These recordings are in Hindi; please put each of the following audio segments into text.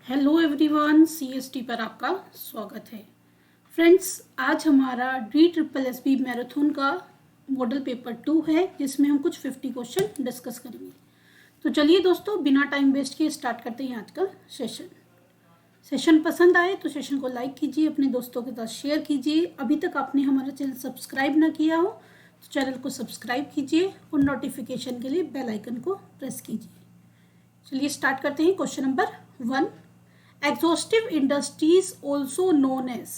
हेलो एवरीवन, सीएसटी पर आपका स्वागत है। फ्रेंड्स, आज हमारा DSSB मैराथन का मॉडल पेपर 2 है, जिसमें हम कुछ 50 क्वेश्चन डिस्कस करेंगे। तो चलिए दोस्तों, बिना टाइम वेस्ट किए स्टार्ट करते हैं आज का सेशन पसंद आए तो सेशन को लाइक कीजिए, अपने दोस्तों के साथ शेयर कीजिए। अभी तक आपने हमारा चैनल सब्सक्राइब ना किया हो तो चैनल को सब्सक्राइब कीजिए और नोटिफिकेशन के लिए बेल आइकन को प्रेस कीजिए। चलिए स्टार्ट करते हैं। Question number 1, exhaustive industries also known as.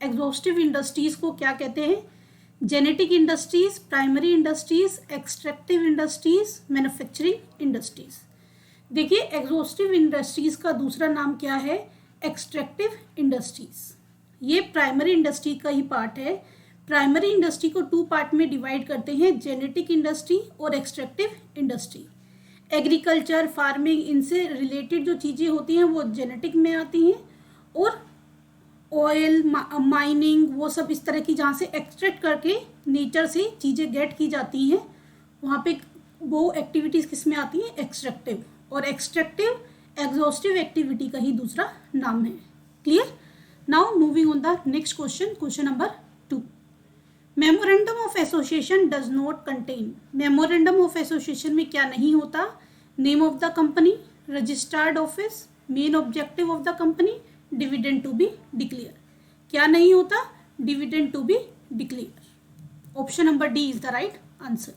Exhaustive industries को क्या कहते हैं? Genetic industries, primary industries, extractive industries, manufacturing industries. देखिए, एग्जॉस्टिव इंडस्ट्रीज का दूसरा नाम क्या है? Extractive industries. ये प्राइमरी इंडस्ट्री का ही पार्ट है। प्राइमरी इंडस्ट्री को 2 पार्ट में डिवाइड करते हैं, जेनेटिक इंडस्ट्री और एक्सट्रैक्टिव इंडस्ट्री। एग्रीकल्चर, फार्मिंग, इनसे रिलेटेड जो चीज़ें होती हैं वो जेनेटिक में आती हैं, और ऑयल, माइनिंग, वो सब इस तरह की जहाँ से एक्सट्रैक्ट करके नेचर से चीज़ें गेट की जाती हैं, वहाँ पे वो एक्टिविटीज़ किस में आती हैं? एक्सट्रैक्टिव। और एक्सट्रैक्टिव एग्जॉस्टिव एक्टिविटी का ही दूसरा नाम है। Clear? Now moving on the next question, question number 2। Memorandum of association does not contain. Memorandum of association में क्या नहीं होता? Name of the company, registered office, main objective of the company, dividend to be declare. क्या नहीं होता? Dividend to be declare. Option number D is the right answer.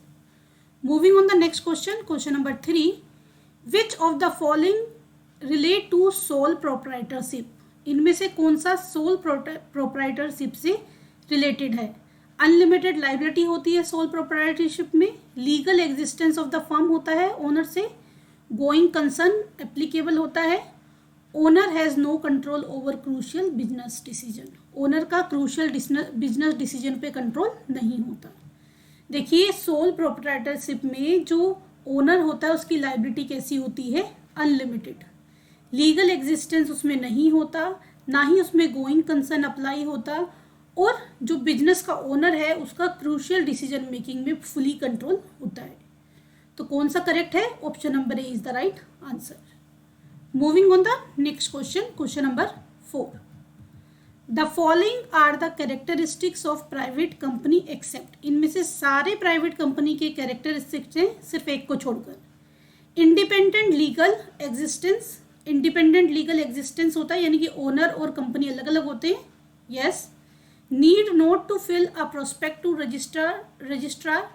Moving on the next question, question number 3, which of the following relate to soul proprietorship. इनमें से कौन सा सोल प्रोप्राइटरशिप से रिलेटेड है? अनलिमिटेड लाइबिलिटी होती है सोल प्रोप्राइटरशिप में। Legal existence of the firm होता है ओनर से। गोइंग कंसर्न एप्लीकेबल होता है। Owner has no control over crucial business decision. Owner का क्रूशियल बिजनेस डिसीजन पे कंट्रोल नहीं होता। देखिए, सोल प्रोप्राइटरशिप में जो ओनर होता है उसकी लाइबिलिटी कैसी होती है? अनलिमिटेड। लीगल एग्जिस्टेंस उसमें नहीं होता, ना ही उसमें गोइंग कंसर्न अप्लाई होता, और जो बिजनेस का ओनर है उसका क्रूशियल डिसीजन मेकिंग में फुली कंट्रोल होता है। तो कौन सा करेक्ट है? Option number A is the right answer. Moving on the next question, question number 4, the following are the characteristics of private company except. इनमें से सारे प्राइवेट कंपनी के कैरेक्टरिस्टिक्स हैं, सिर्फ एक को छोड़कर। Independent legal existence. Independent legal existence होता है, यानी कि ओनर और कंपनी अलग अलग होते हैं। Yes. Need not to fill a prospect to registrar.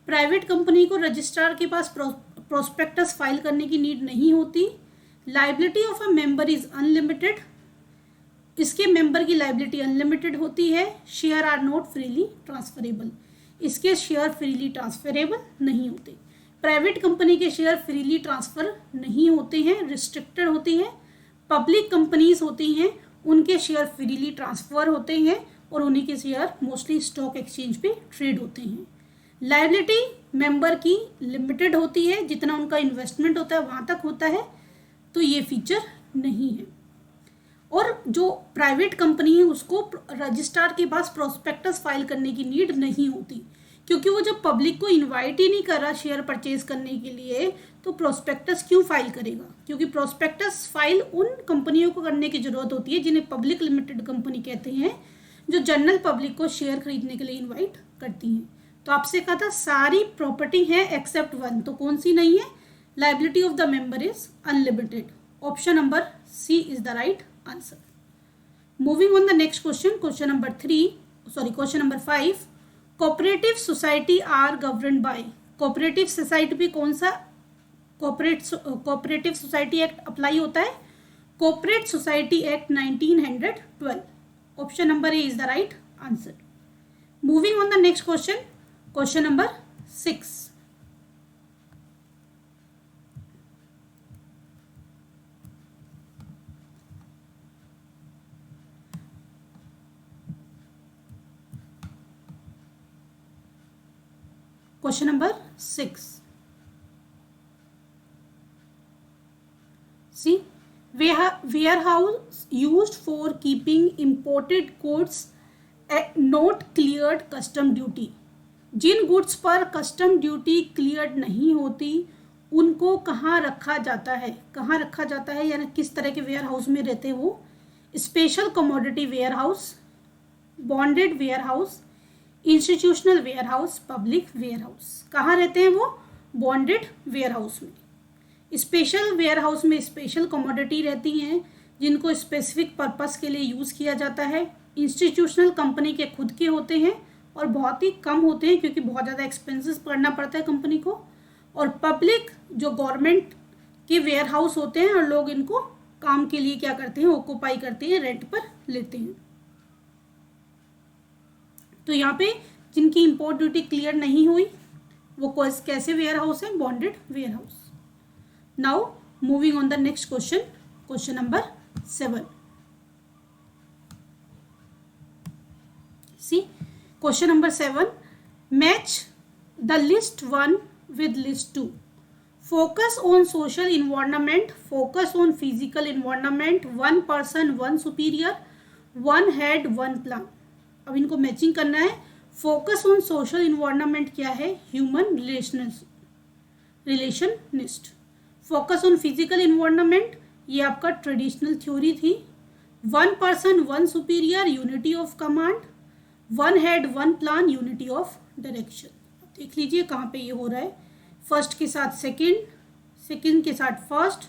Private company को रजिस्ट्रार के पास प्रोस्पेक्टस फाइल करने की नीड नहीं होती। Liability of a member is unlimited. इसके मेंबर की लाइबिलिटी अनलिमिटेड होती है। Share are not freely transferable. इसके शेयर फ्रीली ट्रांसफरेबल नहीं होते। प्राइवेट कंपनी के शेयर फ्रीली ट्रांसफर नहीं होते हैं, रिस्ट्रिक्टेड होती हैं। पब्लिक कंपनीज होती हैं, उनके शेयर फ्रीली ट्रांसफर होते हैं और उन्हीं के शेयर मोस्टली स्टॉक एक्सचेंज पे ट्रेड होते हैं। लायबिलिटी मेंबर की लिमिटेड होती है, जितना उनका इन्वेस्टमेंट होता है वहाँ तक होता है, तो ये फीचर नहीं है। और जो प्राइवेट कंपनी है उसको रजिस्ट्रार के पास प्रोस्पेक्टस फाइल करने की नीड नहीं होती, क्योंकि वो जब पब्लिक को इन्वाइट ही नहीं कर रहा शेयर परचेज करने के लिए, तो प्रोस्पेक्टस क्यों फाइल करेगा? क्योंकि प्रोस्पेक्टस फाइल उन कंपनियों को करने की जरूरत होती है जिन्हें पब्लिक लिमिटेड कंपनी कहते हैं, जो जनरल पब्लिक को शेयर खरीदने के लिए इनवाइट करती हैं। तो आपसे कहा था सारी प्रॉपर्टी है एक्सेप्ट 1, तो कौन सी नहीं है? Liability of the member is unlimited. Option number C is the right answer. Moving on the next question, question number 5, cooperative society are governed by. Cooperative society पे कौन सा कोऑपरेटिव सोसाइटी एक्ट अप्लाई होता है? Cooperate society act 1912। Option number A is the right answer. Moving on the next question, question number 6, question number 6, C warehouse used for keeping imported goods at not cleared custom duty। जिन गुड्स पर कस्टम ड्यूटी क्लियर नहीं होती उनको कहाँ रखा जाता है, कहाँ रखा जाता है यानी किस तरह के वेयर हाउस में रहते हैं वो? Special commodity warehouse, bonded warehouse, institutional warehouse, public warehouse. कहाँ रहते हैं वो? बॉन्डेड वेयर हाउस में। स्पेशल वेयर हाउस में स्पेशल कमोडिटी रहती हैं जिनको स्पेसिफिक पर्पस के लिए यूज़ किया जाता है। इंस्टीट्यूशनल कंपनी के खुद के होते हैं और बहुत ही कम होते हैं क्योंकि बहुत ज़्यादा एक्सपेंसेस करना पड़ता है कंपनी को। और पब्लिक जो गवर्नमेंट के वेयर हाउस होते हैं और लोग इनको काम के लिए क्या करते हैं, ऑक्यूपाई करते हैं, रेंट पर लेते हैं। तो यहाँ पे जिनकी इंपोर्ट ड्यूटी क्लियर नहीं हुई वो कैसे वेयर हाउस है? Bonded warehouse. Now moving on the next question, question number 7। C question number 7, match the list 1 with list 2. Focus on social environment, focus on physical environment, one person, one superior, one head, one plan. अब इनको मैचिंग करना है। फोकस ऑन सोशल इन्वायरमेंट क्या है? Human relationist. Focus on physical environment ये आपका ट्रेडिशनल थ्योरी थी। One person one superior, unity of command, one head one plan, unity of direction. देख लीजिए कहाँ पे ये हो रहा है। फर्स्ट के साथ सेकंड, सेकंड के साथ फर्स्ट,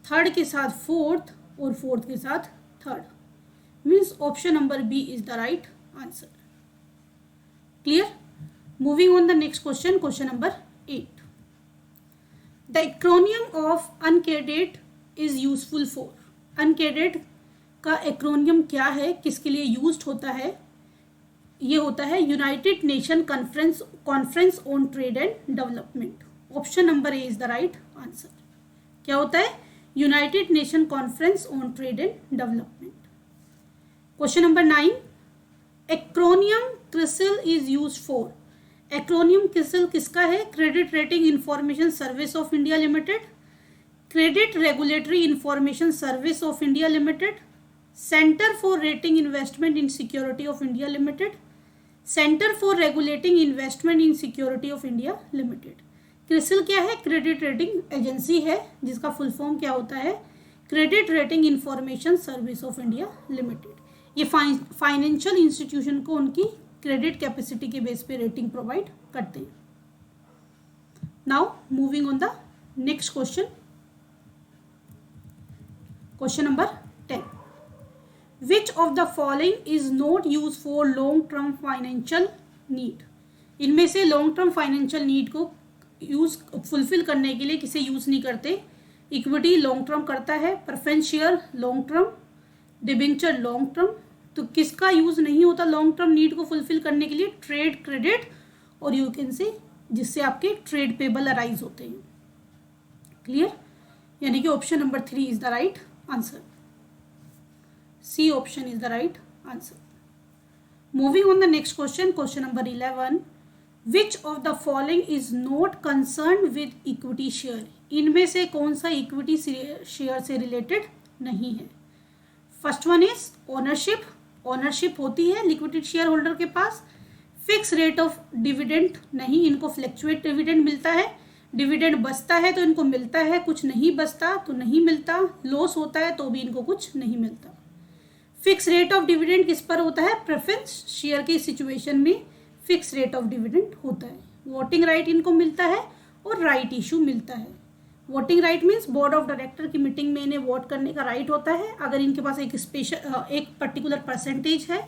थर्ड के साथ फोर्थ और फोर्थ के साथ third. Means option number B is the right answer. Clear? Moving on the next question, question number 8। The acronym of अनकैडेड इज यूजफुल फॉर। अनकैडेड का एक्रोनियम क्या है, किसके लिए यूज्ड होता है? ये होता है United nation conference on trade and development. Option number A is the right answer. क्या होता है? United nation conference on trade and development. Question number 9, acromion CRISIL is use for. Acromion CRISIL किसका है? Credit rating information service of India limited, credit regulatory information service of India limited, centre for rating investment in security of India limited, centre for regulating investment in security of India limited. CRISIL क्या है? क्रेडिट रेटिंग एजेंसी है जिसका फुल फॉर्म क्या होता है? Credit rating information service of India limited. ये फाइनेंशियल इंस्टीट्यूशन को उनकी क्रेडिट कैपेसिटी के बेस पे रेटिंग प्रोवाइड करते हैं। Now moving on the next question, question number 10। Which of the following is not used for long term financial need? इनमें से लॉन्ग टर्म फाइनेंशियल नीड को फुलफिल करने के लिए किसे यूज नहीं करते? इक्विटी लॉन्ग टर्म करता है, preference share long term, debenture long term. तो किसका यूज नहीं होता लॉन्ग टर्म नीड को फुलफिल करने के लिए? ट्रेड क्रेडिट और यू कैन से जिससे आपके ट्रेड पेबल अराइज होते हैं। क्लियर? यानी कि option number 3 is the right answer. C option is the right answer. Moving on the next question, question number 11. Which of the following is not concerned with equity share? इनमें से कौन सा इक्विटी शेयर से रिलेटेड नहीं है? First one is ownership. Ownership होती है लिक्विडेड शेयर होल्डर के पास। फिक्स रेट ऑफ डिविडेंड नहीं, इनको फ्लैक्चुएट डिविडेंड मिलता है। डिविडेंड बचता है तो इनको मिलता है, कुछ नहीं बचता तो नहीं मिलता। लॉस होता है तो भी इनको कुछ नहीं मिलता। फिक्स रेट ऑफ डिविडेंड किस पर होता है? प्रेफरेंस शेयर की सिचुएशन में फिक्स रेट ऑफ डिविडेंड होता है। वोटिंग राइट इनको मिलता है और राइट इशू मिलता है। Voting right means board of director की मीटिंग में इन्हें वोट करने का राइट होता है अगर इनके पास एक पर्टिकुलर परसेंटेज है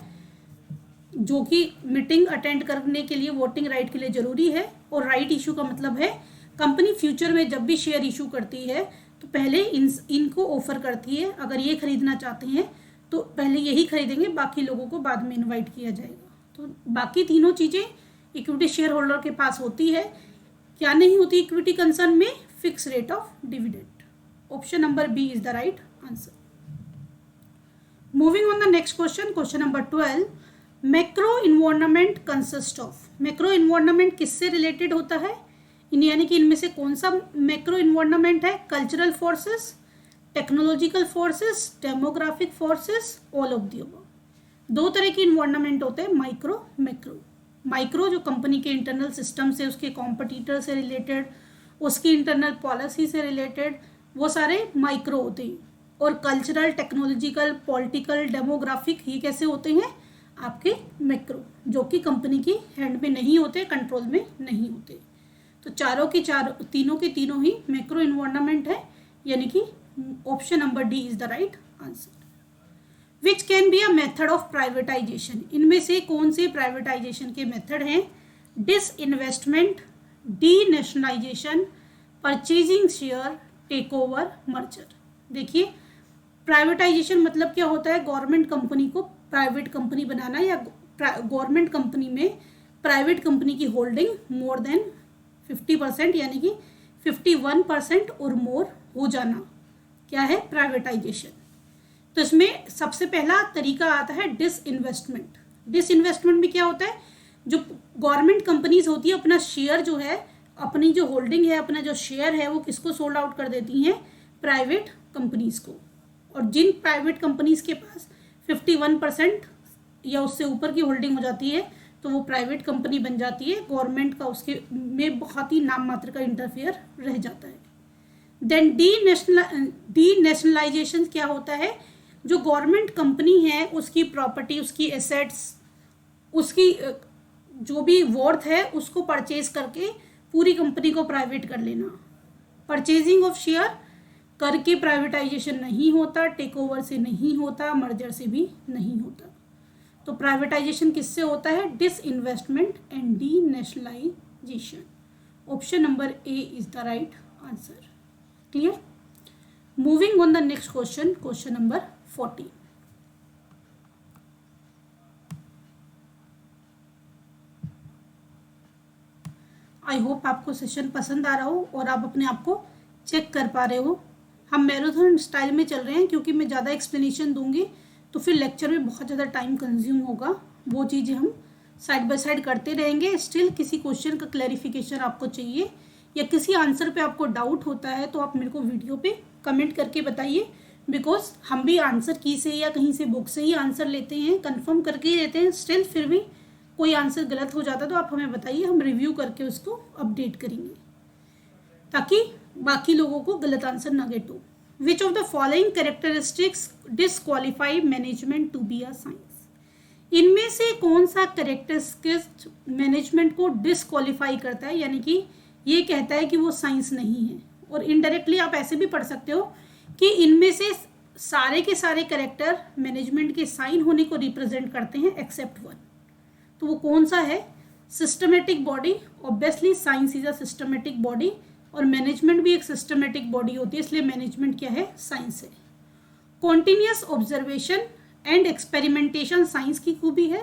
जो कि मीटिंग अटेंड करने के लिए वोटिंग राइट के लिए जरूरी है। और राइट इशू का मतलब है कंपनी फ्यूचर में जब भी शेयर इशू करती है तो पहले इनको ऑफर करती है, अगर ये खरीदना चाहते हैं तो पहले यही खरीदेंगे, बाकी लोगों को बाद में इनवाइट किया जाएगा। तो बाकी तीनों चीज़ें इक्विटी शेयर होल्डर के पास होती है। क्या नहीं होती इक्विटी कंसर्न में? Fix rate of dividend. Option number B is the right answer. Moving on the next question, question number 12। Macro environment consist of. Macro environment किससे रिलेटेड होता है? यानी कि इनमें से कौन सा मैक्रो इन्वायरमेंट है? Cultural forces, technological forces, demographic forces, all of the above. दो तरह के इन्वायरमेंट होते हैं, माइक्रो, मैक्रो। माइक्रो जो कंपनी के इंटरनल सिस्टम से, उसके कॉम्पिटिटर से रिलेटेड, उसकी इंटरनल पॉलिसी से रिलेटेड, वो सारे माइक्रो होते हैं। और कल्चरल, टेक्नोलॉजिकल, पॉलिटिकल, डेमोग्राफिक, ये कैसे होते हैं आपके मैक्रो, जो कि कंपनी की हैंड में नहीं होते, कंट्रोल में नहीं होते। तो तीनों के तीनों ही मैक्रो इन्वायरमेंट है, यानी कि option number D is the right answer. Which can be a method of privatisation, इनमें से कौन से प्राइवेटाइजेशन के मेथड हैं? Disinvestment, denationalisation, purchasing share, take over, merger. देखिए, प्राइवेटाइजेशन मतलब क्या होता है? गवर्नमेंट कंपनी को प्राइवेट कंपनी बनाना, या गवर्नमेंट कंपनी में प्राइवेट कंपनी की होल्डिंग मोर देन 50% यानी कि 51% और मोर हो जाना, क्या है? प्राइवेटाइजेशन। तो इसमें सबसे पहला तरीका आता है डिसइन्वेस्टमेंट। डिसइन्वेस्टमेंट में क्या होता है? जो गवर्नमेंट कंपनीज होती है, अपना शेयर जो है, अपनी जो होल्डिंग है, अपना जो शेयर है, वो किसको सोल्ड आउट कर देती हैं? प्राइवेट कंपनीज को। और जिन प्राइवेट कंपनीज के पास 51% या उससे ऊपर की होल्डिंग हो जाती है, तो वो प्राइवेट कंपनी बन जाती है, गवर्नमेंट का उसके में बहुत ही नाम मात्र का इंटरफेयर रह जाता है। देन डी नेशनलाइजेशन क्या होता है? जो गवर्नमेंट कंपनी है, उसकी प्रॉपर्टी, उसकी एसेट्स, उसकी जो भी वर्थ है, उसको परचेज करके पूरी कंपनी को प्राइवेट कर लेना। परचेजिंग ऑफ शेयर करके प्राइवेटाइजेशन नहीं होता, टेक ओवर से नहीं होता, मर्जर से भी नहीं होता। तो प्राइवेटाइजेशन किससे होता है? Disinvestment and D nationalisation. Option number A is the right answer. Clear? Moving on the next question, question number 14। I hope आपको सेशन पसंद आ रहा हो और आप अपने आप को चेक कर पा रहे हो। हम मैराथन स्टाइल में चल रहे हैं, क्योंकि मैं ज़्यादा एक्सप्लेनेशन दूंगी तो फिर लेक्चर में बहुत ज़्यादा टाइम कंज्यूम होगा। वो चीज़ें हम साइड बाय साइड करते रहेंगे। स्टिल किसी क्वेश्चन का क्लैरिफिकेशन आपको चाहिए या किसी आंसर पे आपको डाउट होता है, तो आप मेरे को वीडियो पे कमेंट करके बताइए, बिकॉज हम भी आंसर की से या कहीं से बुक से ही आंसर लेते हैं, कंफर्म करके ही लेते हैं। स्टिल फिर भी कोई आंसर गलत हो जाता है तो आप हमें बताइए, हम रिव्यू करके उसको अपडेट करेंगे, ताकि बाकी लोगों को गलत आंसर ना गेट हो। Which of the following characteristics disqualify management to be a science, इनमें से कौन सा कैरेक्टरिस्टिक्स मैनेजमेंट को डिसक्वालीफाई करता है, यानी कि ये कहता है कि वो साइंस नहीं है। और इनडायरेक्टली आप ऐसे भी पढ़ सकते हो कि इनमें से सारे के सारे कैरेक्टर मैनेजमेंट के साइन होने को रिप्रेजेंट करते हैं एक्सेप्ट वन। तो वो कौन सा है? Systematic body. Obviously science is a systematic body, और मैनेजमेंट भी एक सिस्टमेटिक बॉडी होती है, इसलिए मैनेजमेंट क्या है? साइंस है। Continuous observation and experimentation science की खूबी है,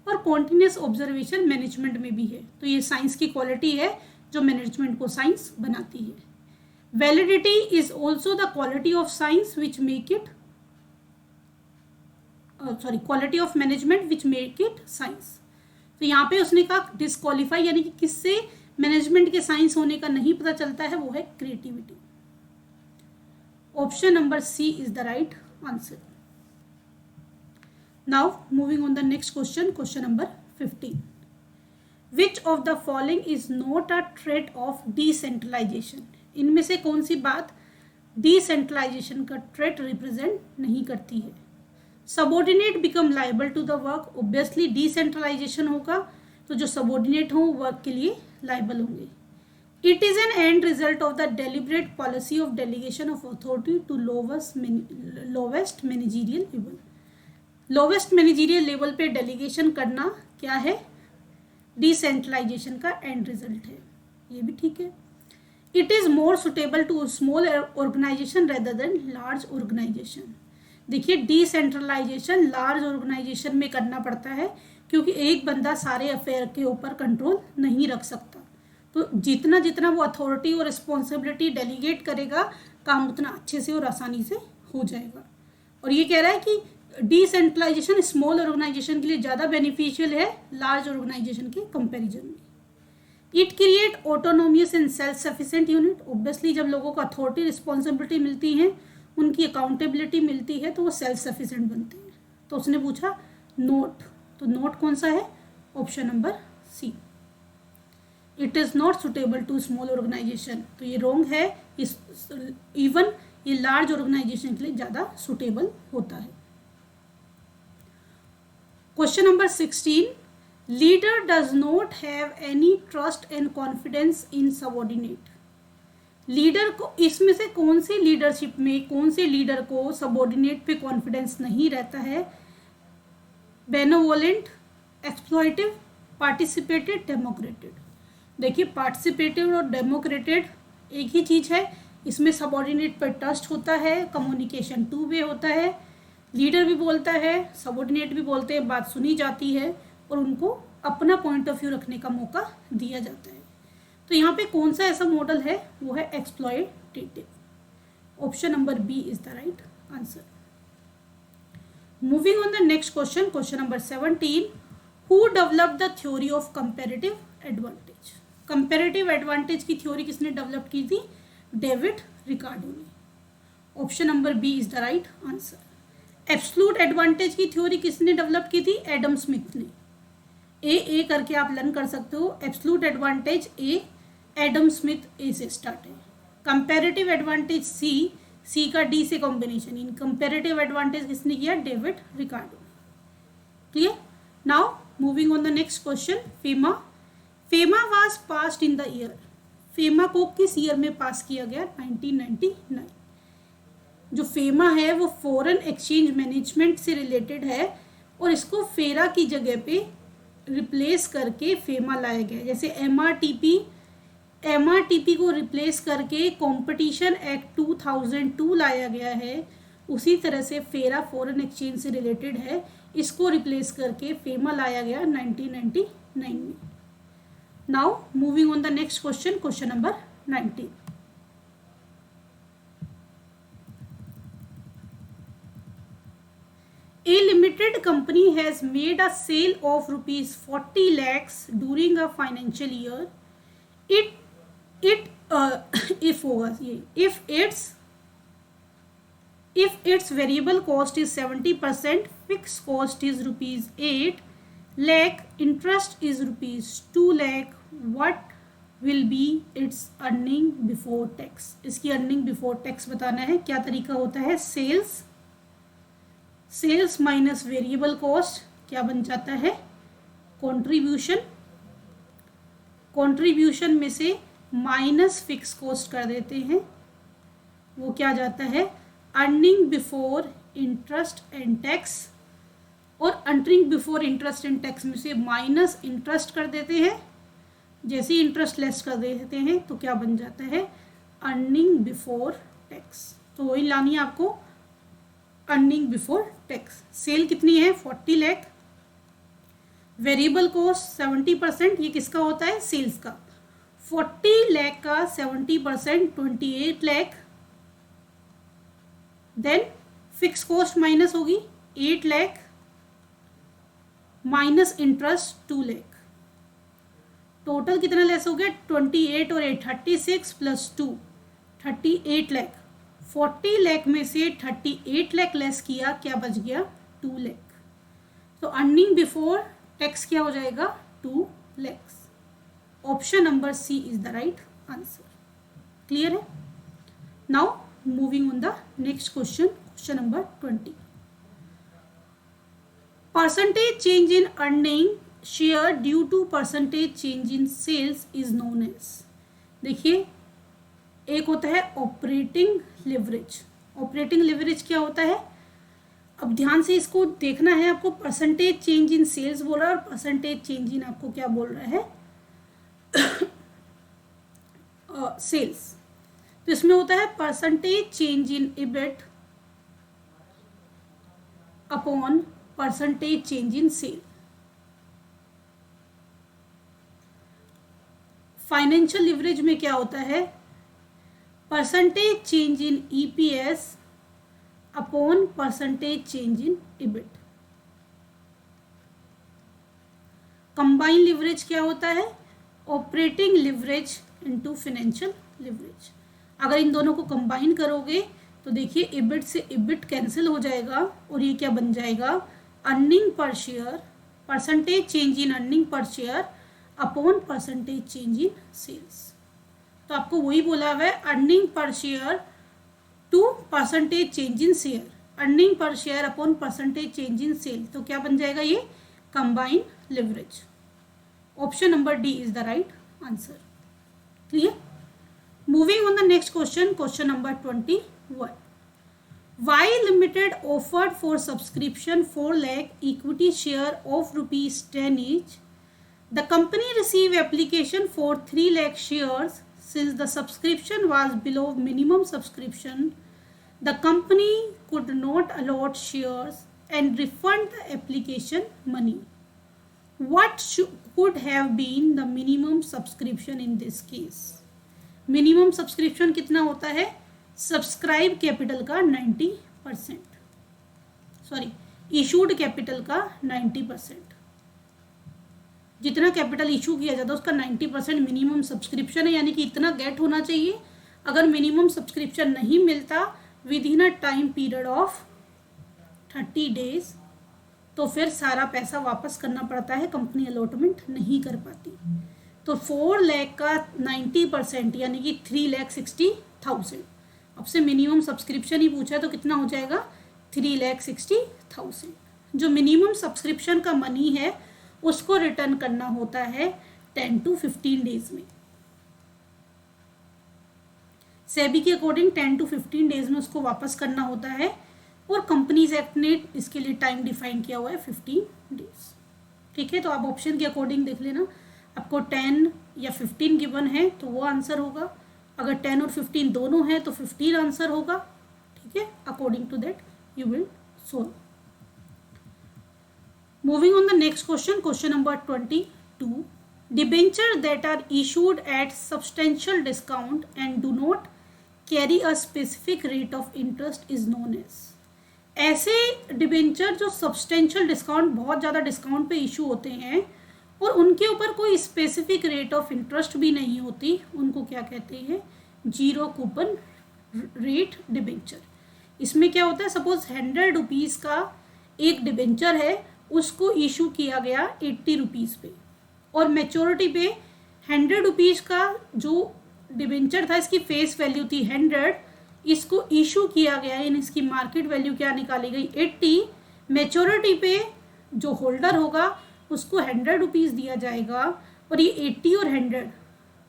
और कॉन्टिन्यूस ऑब्जर्वेशन मैनेजमेंट में भी है। तो ये साइंस की क्वालिटी है जो मैनेजमेंट को साइंस बनाती है। Validity is also the quality of science which make it quality of management which make it science. तो यहाँ पे उसने कहा डिस्क्वालीफाई, यानी कि किससे मैनेजमेंट के साइंस होने का नहीं पता चलता है, वो है creativity. Option number C is the right answer. Now moving on the next question, question number 15। Which of the following is not a trait of decentralisation, इनमें से कौन सी बात डिसेंट्रलाइजेशन का ट्रेट रिप्रेजेंट नहीं करती है? Subordinate become liable to the work, obviously decentralisation होगा तो जो सबॉर्डिनेट हो वर्क के लिए लाइबल होंगे। It is an end result of the deliberate policy of delegation of authority to lowest managerial level. Lowest managerial level पे डेलीगेशन करना क्या है? डिसेंट्रलाइजेशन का एंड रिजल्ट है, ये भी ठीक है। It is more suitable to small organisation rather than large organisation. देखिए, डिसेंट्रलाइजेशन लार्ज ऑर्गेनाइजेशन में करना पड़ता है, क्योंकि एक बंदा सारे अफेयर के ऊपर कंट्रोल नहीं रख सकता। तो जितना जितना वो अथॉरिटी और रिस्पॉन्सिबिलिटी डेलीगेट करेगा, काम उतना अच्छे से और आसानी से हो जाएगा। और ये कह रहा है कि डिसेंट्रलाइजेशन स्मॉल ऑर्गेनाइजेशन के लिए ज़्यादा बेनिफिशियल है लार्ज ऑर्गेनाइजेशन के कंपेरिजन में। It create autonomous and self sufficient unit. Obviously जब लोगों को अथॉरिटी रिस्पॉन्सिबिलिटी मिलती है, उनकी अकाउंटेबिलिटी मिलती है, तो वो सेल्फ सफिशिएंट बनते हैं। तो उसने पूछा नोट, तो नोट कौन सा है? Option number C. It is not suitable to small organisation, तो ये रॉन्ग है। इस इवन ये लार्ज ऑर्गेनाइजेशन के लिए ज़्यादा सुटेबल होता है। Question number 16, leader does not have any trust and confidence in subordinate. Leader को, इसमें से कौन सी लीडरशिप में कौन से लीडर को सबॉर्डिनेट पे कॉन्फिडेंस नहीं रहता है? बेनोवोलेंट, एक्सप्लॉइटिव, पार्टिसिपेटेड, डेमोक्रेटेड। देखिए पार्टिसिपेटिव और डेमोक्रेटेड एक ही चीज़ है। इसमें सबॉर्डिनेट पर ट्रस्ट होता है, कम्युनिकेशन टू वे होता है, लीडर भी बोलता है, सबॉर्डिनेट भी बोलते हैं, बात सुनी जाती है और उनको अपना पॉइंट ऑफ व्यू रखने का मौका दिया जाता है। तो यहाँ पे कौन सा ऐसा मॉडल है? वो है exploitative. Option number B is the right answer. Moving on the next question, question number 17, who developed the theory of comparative advantage. Comparative advantage की थ्योरी किसने डेवलप की थी? डेविड रिकार्डो ने। Option number B is the right answer. Absolute advantage की थ्योरी किसने डेवलप की थी? एडम स्मिथ ने। ए करके आप लर्न कर सकते हो। एब्सोल्यूट एडवांटेज ए, एडम स्मिथ ए से स्टार्ट है। कंपैरेटिव एडवांटेज सी का डी से कॉम्बिनेशन। इन कंपैरेटिव एडवांटेज किसने किया? David Ricardo. Clear? Now moving on the next question, FEMA. FEMA was passed in the year. FEMA को किस ईयर में पास किया गया? 1999। जो फेमा है वो फॉरेन एक्सचेंज मैनेजमेंट से रिलेटेड है और इसको फेरा की जगह पे रिप्लेस करके फेमा लाया गया। जैसे एमआरटीपी को रिप्लेस करके कंपटीशन एक्ट 2002 लाया गया है, उसी तरह से फेरा फॉरेन एक्सचेंज से रिलेटेड है, इसको रिप्लेस करके फेमा लाया गया 1999 में। Now moving on the next question, question number 19। A limited company has made a sale of rupees 40 lakhs during a financial year. If its variable cost is 70%, fixed cost is rupees 8 lakh, interest is rupees 2 lakh, what will be its earning before tax? इसकी earning before tax बताना है। क्या तरीका होता है? सेल्स माइनस वेरिएबल कॉस्ट क्या बन जाता है? कंट्रीब्यूशन। कंट्रीब्यूशन में से माइनस फिक्स कॉस्ट कर देते हैं, वो क्या जाता है? Earning before interest and tax. और earning before interest and tax में से माइनस इंटरेस्ट कर देते हैं। जैसे ही इंटरेस्ट लेस कर देते हैं तो क्या बन जाता है? Earning before tax. तो वही लानी है आपको, अर्निंग बिफोर टैक्स। सेल कितनी है? 40 लाख। वेरिएबल कॉस्ट 70%, ये किसका होता है? सेल्स का। 40 लाख का 70% 28 lakh. Then fix cost minus होगी 8 lakh minus interest 2 lakh. Total कितना लेस हो गया? 28 और 8 36 प्लस 2 38 लाख। 40 लाख में से 38 लाख लेस किया, क्या बच गया? 2 लाख। तो अर्निंग बिफोर टैक्स क्या हो जाएगा? 2 lakh. Option number C is the right answer. Clear है? Now moving on the next question, question number 20। Percentage change in earning share due to percentage change in sales is known as. देखिए एक होता है ऑपरेटिंग लिवरेज। ऑपरेटिंग लिवरेज क्या होता है? अब ध्यान से इसको देखना है आपको। परसेंटेज चेंज इन सेल्स बोल रहा है और परसेंटेज चेंज इन आपको क्या बोल रहा है? सेल्स। तो इसमें होता है percentage change in EBIT upon percentage change in sale. Financial leverage में क्या होता है? Percentage change in EPS upon percentage change in EBIT. Combine leverage क्या होता है? Operating leverage into financial leverage. अगर इन दोनों को कंबाइन करोगे तो देखिए इबिट से इबिट कैंसिल हो जाएगा और ये क्या बन जाएगा? Earning per share, percentage change in earning per share upon percentage change in sales. तो आपको वही बोला हुआ है earning per share to percentage change in share, earning per share upon percentage change in sale. तो क्या बन जाएगा ये? Combine leverage. Option number D is the right answer. Clear? Moving on the next question, question number 21. Why Limited offered for subscription 4 lakh equity share of rupees 10 each. The company received application for 3 lakh shares. Since the subscription was below minimum subscription, the company could not allot shares and refund the application money. What could have been the minimum subscription in this case? Minimum subscription कितना होता है? सब्सक्राइब कैपिटल का 90%, सॉरी इशूड कैपिटल का 90%। जितना कैपिटल इशू किया जाता है उसका 90% मिनिमम सब्सक्रिप्शन है, यानी कि इतना गेट होना चाहिए। अगर मिनिमम सब्सक्रिप्शन नहीं मिलता with in a time period of 30 days तो फिर सारा पैसा वापस करना पड़ता है, कंपनी अलॉटमेंट नहीं कर पाती। तो 4 लाख का 90% यानी कि 3,60,000। अब से मिनिमम सब्सक्रिप्शन ही पूछा तो कितना हो जाएगा? 3,60,000। जो मिनिमम सब्सक्रिप्शन का मनी है उसको रिटर्न करना होता है 10 to 15 days में। सेबी के अकॉर्डिंग 10 to 15 days में उसको वापस करना होता है, और कंपनीज एक्ट ने इसके लिए टाइम डिफाइन किया हुआ है 15 days। ठीक है, तो आप ऑप्शन के अकॉर्डिंग देख लेना, आपको 10 या 15 गिवन है तो वो आंसर होगा। अगर 10 और 15 दोनों है तो 15 आंसर होगा। ठीक है, according to that you will solve. Moving on the next question, question number 22. Debenture that are issued at substantial discount and do not carry a specific rate of interest is known as. ऐसे डिबेंचर जो सब्सटेंशियल डिस्काउंट, बहुत ज़्यादा डिस्काउंट पे इशू होते हैं और उनके ऊपर कोई स्पेसिफिक रेट ऑफ इंटरेस्ट भी नहीं होती, उनको क्या कहते हैं? Zero coupon rate debenture. इसमें क्या होता है, सपोज 100 रुपीज़ का एक डिबेंचर है, उसको इशू किया गया 80 रुपीज़ पे, और मैच्योरिटी पे 100 रुपीज़ का जो डिबेंचर था इसकी फेस वैल्यू थी 100, इसको इशू किया गया, यानी इसकी मार्केट वैल्यू क्या निकाली गई? 80। मैच्योरिटी पे जो होल्डर होगा उसको 100 रुपीज़ दिया जाएगा, और ये 80 और 100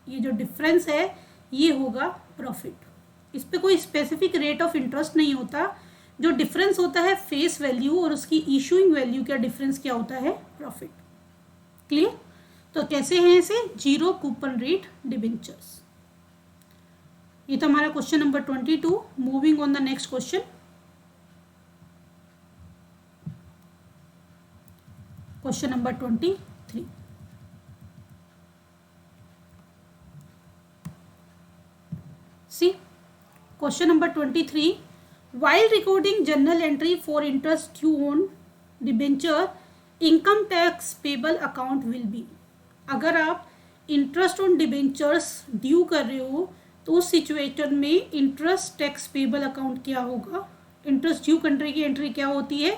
ये जो डिफरेंस है ये होगा प्रॉफिट। इस पे कोई स्पेसिफिक रेट ऑफ इंटरेस्ट नहीं होता, जो डिफरेंस होता है फेस वैल्यू और उसकी इशूइंग वैल्यू का डिफरेंस क्या होता है? प्रॉफिट। क्लियर? तो कैसे हैं ऐसे? Zero coupon rate debentures. ये था हमारा question number 22। Moving on the next question, question number 23. See, question number 23. While recording journal entry for interest due on debenture, income tax payable account will be. अगर आप इंटरेस्ट ऑन डिबेंचर्स ड्यू कर रहे हो तो उस सिचुएशन में इंटरेस्ट टैक्स पेबल अकाउंट क्या होगा? इंटरेस्ट ड्यू कंट्री की एंट्री क्या होती है?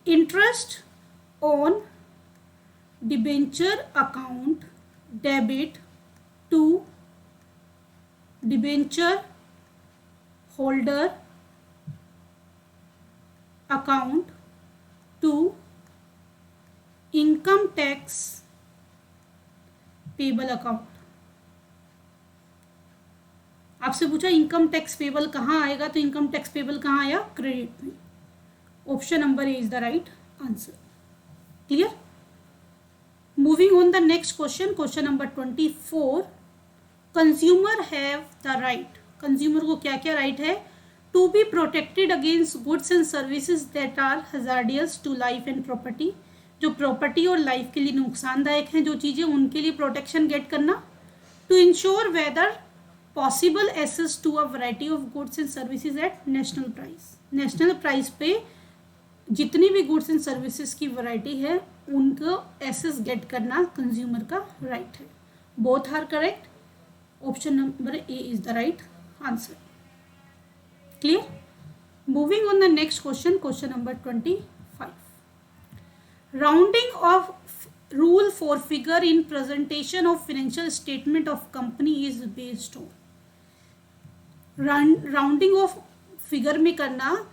Interest on debenture account debit to debenture holder account to income tax payable account. आपसे पूछा इनकम टैक्स पेबल कहाँ आएगा, तो इनकम टैक्स पेबल कहाँ आया? क्रेडिट में। Option number A is the right answer. Clear? Moving on the next question, question number 24. Consumer have the right, consumer को क्या क्या राइट है? To be protected against goods and services that are hazardous to life and property. जो प्रॉपर्टी और लाइफ के लिए नुकसानदायक हैं जो चीज़ें, उनके लिए प्रोटेक्शन गेट करना। To ensure whether possible access to a variety of goods and services at national price. National price पे जितनी भी गुड्स एंड सर्विसेज की वैरायटी है उनको एक्सेस गेट करना कंज्यूमर का राइट है। Both are correct. Option number A is the right answer. Clear? Moving on the next question, question number 25. Rounding off rule for figure in presentation of financial statement of company is based on. Rounding off figure में करना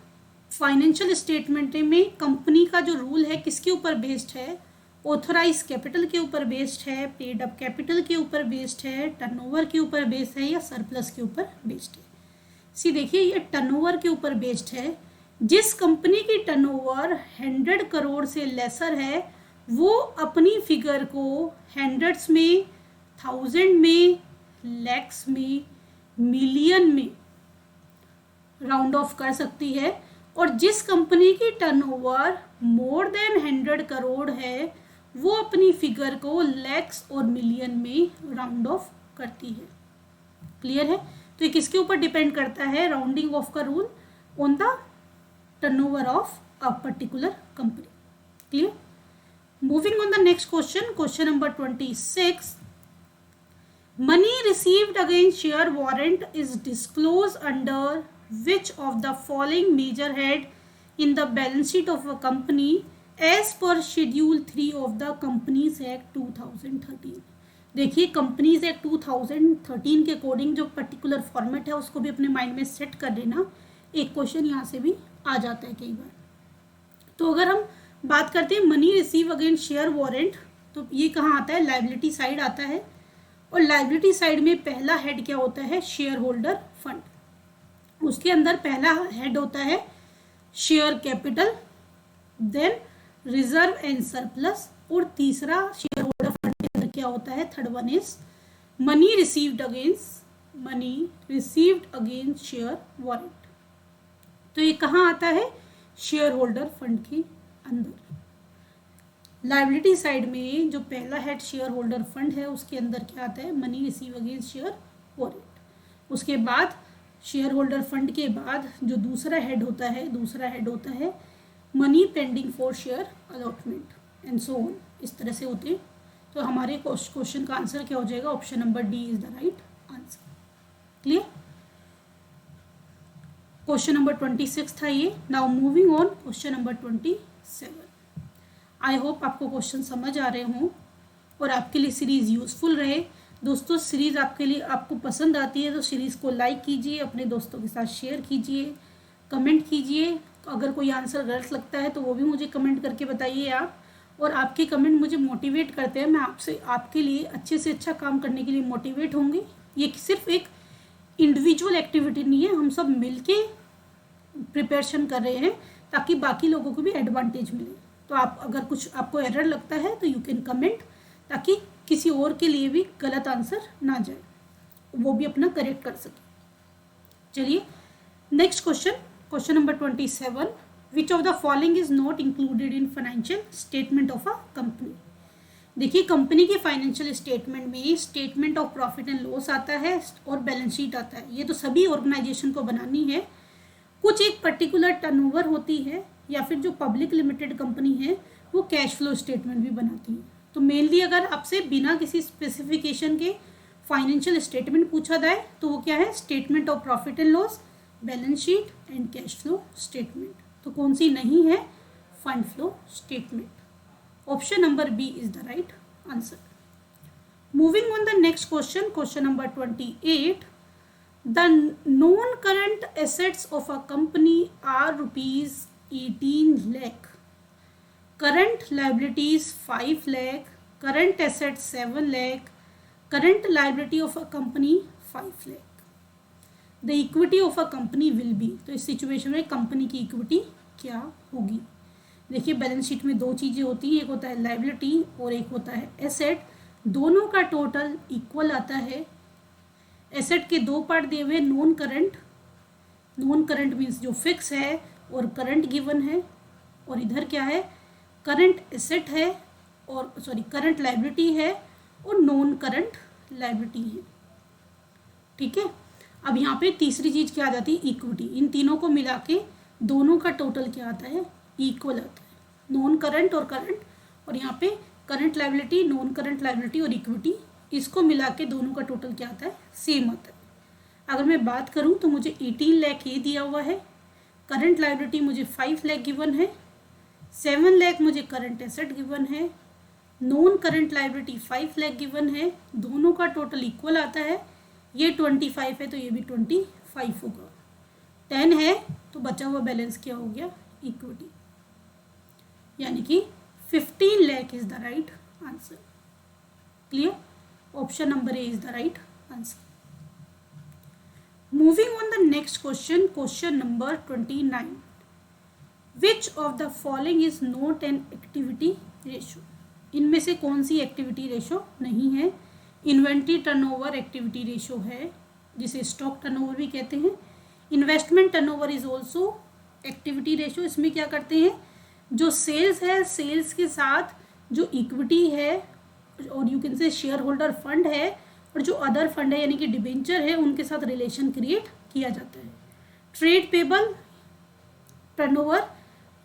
फाइनेंशियल स्टेटमेंट में कंपनी का जो रूल है किसके ऊपर बेस्ड है? ऑथराइज कैपिटल के ऊपर बेस्ड है, पेड अप कैपिटल के ऊपर बेस्ड है, टर्नओवर के ऊपर बेस्ड है, या सरप्लस के ऊपर बेस्ड है? सी देखिए, ये टर्नओवर के ऊपर बेस्ड है। जिस कंपनी की टर्नओवर 100 करोड़ से लेसर है वो अपनी फिगर को हंड्रेड्स में, थाउजेंड में, लैक्स में, मिलियन में राउंड ऑफ कर सकती है, और जिस कंपनी की टर्नओवर मोर देन 100 करोड़ है वो अपनी फिगर को लैक्स और मिलियन में राउंड ऑफ करती है। क्लियर है? तो ये किसके ऊपर डिपेंड करता है राउंडिंग ऑफ का rule? On the turnover of a particular company. Clear? Moving on the next question, question number 26। Money received against share warrant is disclosed under which of the following major head in the balance sheet of a company as per Schedule 3 of the Companies Act 2013? देखिए, कंपनीज एक्ट 2013 के अकॉर्डिंग जो पर्टिकुलर फॉर्मेट है उसको भी अपने माइंड में सेट कर लेना। एक क्वेश्चन यहाँ से भी आ जाता है कई बार। तो अगर हम बात करते हैं money receive against share warrant, तो ये कहाँ आता है? लाइबिलिटी साइड आता है। और लाइबिलिटी साइड में पहला हेड क्या होता है? Share holder fund. उसके अंदर पहला हेड होता है share capital, then reserve and surplus, और तीसरा शेयर होल्डर फंड के अंदर क्या होता है? Third one is money received against share warrant. तो ये कहाँ आता है? शेयर होल्डर फंड के अंदर। लाइबिलिटी साइड में जो पहला हेड शेयर होल्डर फंड है उसके अंदर क्या आता है? Money receive against share warrant. उसके बाद शेयर होल्डर फंड के बाद जो दूसरा हेड होता है money pending for share allotment and so on. इस तरह से होते हैं। तो हमारे क्वेश्चन का आंसर क्या हो जाएगा? Option number D is the right answer. Clear? Question number 26 था ये। Now moving on, question number 27। I hope आपको क्वेश्चन समझ आ रहे हों और आपके लिए सीरीज़ यूज़फुल रहे। दोस्तों, सीरीज़ आपके लिए आपको पसंद आती है तो सीरीज़ को लाइक कीजिए, अपने दोस्तों के साथ शेयर कीजिए, कमेंट कीजिए। अगर कोई आंसर गलत लगता है तो वो भी मुझे कमेंट करके बताइए आप। और आपके कमेंट मुझे मोटिवेट करते हैं। मैं आपके लिए अच्छे से अच्छा काम करने के लिए मोटिवेट होंगी। ये सिर्फ एक इंडिविजुअल एक्टिविटी नहीं है, हम सब मिलके प्रिपरेशन कर रहे हैं ताकि बाकी लोगों को भी एडवांटेज मिले। तो आप अगर कुछ आपको एरर लगता है तो यू कैन कमेंट, ताकि किसी और के लिए भी गलत आंसर ना जाए, वो भी अपना करेक्ट कर सके। चलिए next question, question number 27। Which of the following is not included in financial statement of a company? देखिए, कंपनी के फाइनेंशियल स्टेटमेंट में statement of profit and loss आता है और बैलेंस शीट आता है। ये तो सभी ऑर्गेनाइजेशन को बनानी है। कुछ एक पर्टिकुलर टर्नओवर होती है या फिर जो पब्लिक लिमिटेड कंपनी है वो कैश फ्लो स्टेटमेंट भी बनाती है। तो मेनली अगर आपसे बिना किसी स्पेसिफिकेशन के फाइनेंशियल स्टेटमेंट पूछा जाए तो वो क्या है? Statement of profit and loss, balance sheet and cash flow statement. तो कौन सी नहीं है? Fund flow statement. Option number B is the right answer. Moving on the next question, question number 28। The non-current assets of a company are rupees 18 lakh. Current liabilities 5 lakh. Current assets 7 lakh. Current liability of a company 5 lakh. The equity of a company will be. तो इस सिचुएशन में कंपनी की इक्विटी क्या होगी? देखिए, बैलेंस शीट में दो चीज़ें होती हैं, एक होता है लाइबिलिटी और एक होता है एसेट। दोनों का टोटल इक्वल आता है। एसेट के दो पार्ट दिए हुए, नॉन करंट मीन्स जो फिक्स है और करंट गिवन है, और इधर क्या है? करंट एसेट है और करंट लाइबिलिटी है और नॉन करंट लाइबिलिटी है। ठीक है। अब यहाँ पे तीसरी चीज़ क्या आ जाती है? इक्विटी। इन तीनों को मिला के दोनों का टोटल क्या आता है? इक्वल आता है। नॉन करंट और करंट, और यहाँ पे current liability, non current liability और इक्विटी, इसको मिला के दोनों का टोटल क्या आता है? सेम आता है। अगर मैं बात करूं तो मुझे 18 लाख ये दिया हुआ है, करंट लाइबिलिटी मुझे 5 लाख गिवन है, 7 लाख मुझे करंट एसेट गिवन है, non current liability 5 lakh given है, दोनों का टोटल इक्वल आता है, ये 25 है तो ये भी 25 होगा। 10 है तो बचा हुआ बैलेंस क्या हो गया, इक्विटी, यानी कि 15 lakh is the right answer. Clear? Option number A is the right answer. Moving on the next question, question number 29. Which of the following is not an activity ratio? इनमें से कौन सी एक्टिविटी रेशो नहीं है? इन्वेंट्री टर्नओवर एक्टिविटी रेशो है, जिसे स्टॉक टर्नओवर भी कहते हैं। Investment turnover is also activity ratio. इसमें क्या करते हैं, जो सेल्स है, सेल्स के साथ जो इक्विटी है और यू कैन से शेयर होल्डर फंड है और जो अदर फंड है यानी कि डिबेंचर है, उनके साथ रिलेशन क्रिएट किया जाता है। ट्रेड पेबल टर्नओवर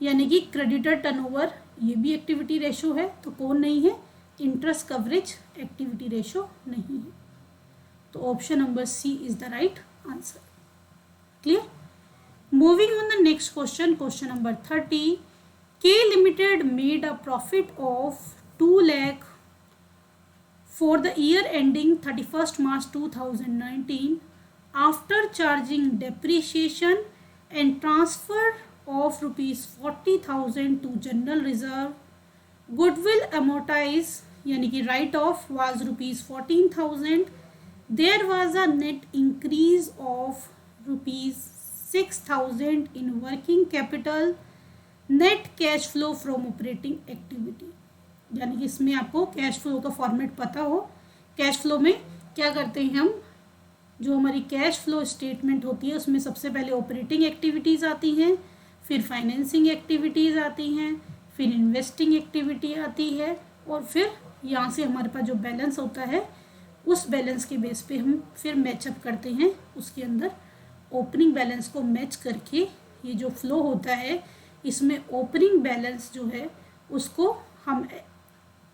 यानी कि क्रेडिटर टर्नओवर, ये भी एक्टिविटी रेशो है, तो कौन नहीं है, इंटरेस्ट कवरेज एक्टिविटी रेशो नहीं है। तो option number C is the right answer. Clear? Moving on the next question, question number 30. K Limited made a profit of 2 lakh for the year ending 31st March 2019 after charging depreciation and transfer of rupees 40,000 to general reserve. Goodwill amortize यानी कि write off was rupees 14,000. There was a net increase of rupees 6,000 in working capital. Net cash flow from operating activity, यानी कि इसमें आपको कैश फ्लो का फॉर्मेट पता हो। कैश फ्लो में क्या करते हैं हम, जो हमारी कैश फ्लो स्टेटमेंट होती है उसमें सबसे पहले ऑपरेटिंग एक्टिविटीज़ आती हैं, फिर फाइनेंसिंग एक्टिविटीज़ आती हैं, फिर इन्वेस्टिंग एक्टिविटी आती है, और फिर यहाँ से हमारे पास जो बैलेंस होता है उस बैलेंस के बेस पे हम फिर मैचअप करते हैं। उसके अंदर ओपनिंग बैलेंस को मैच करके ये जो फ्लो होता है, इसमें ओपनिंग बैलेंस जो है उसको हम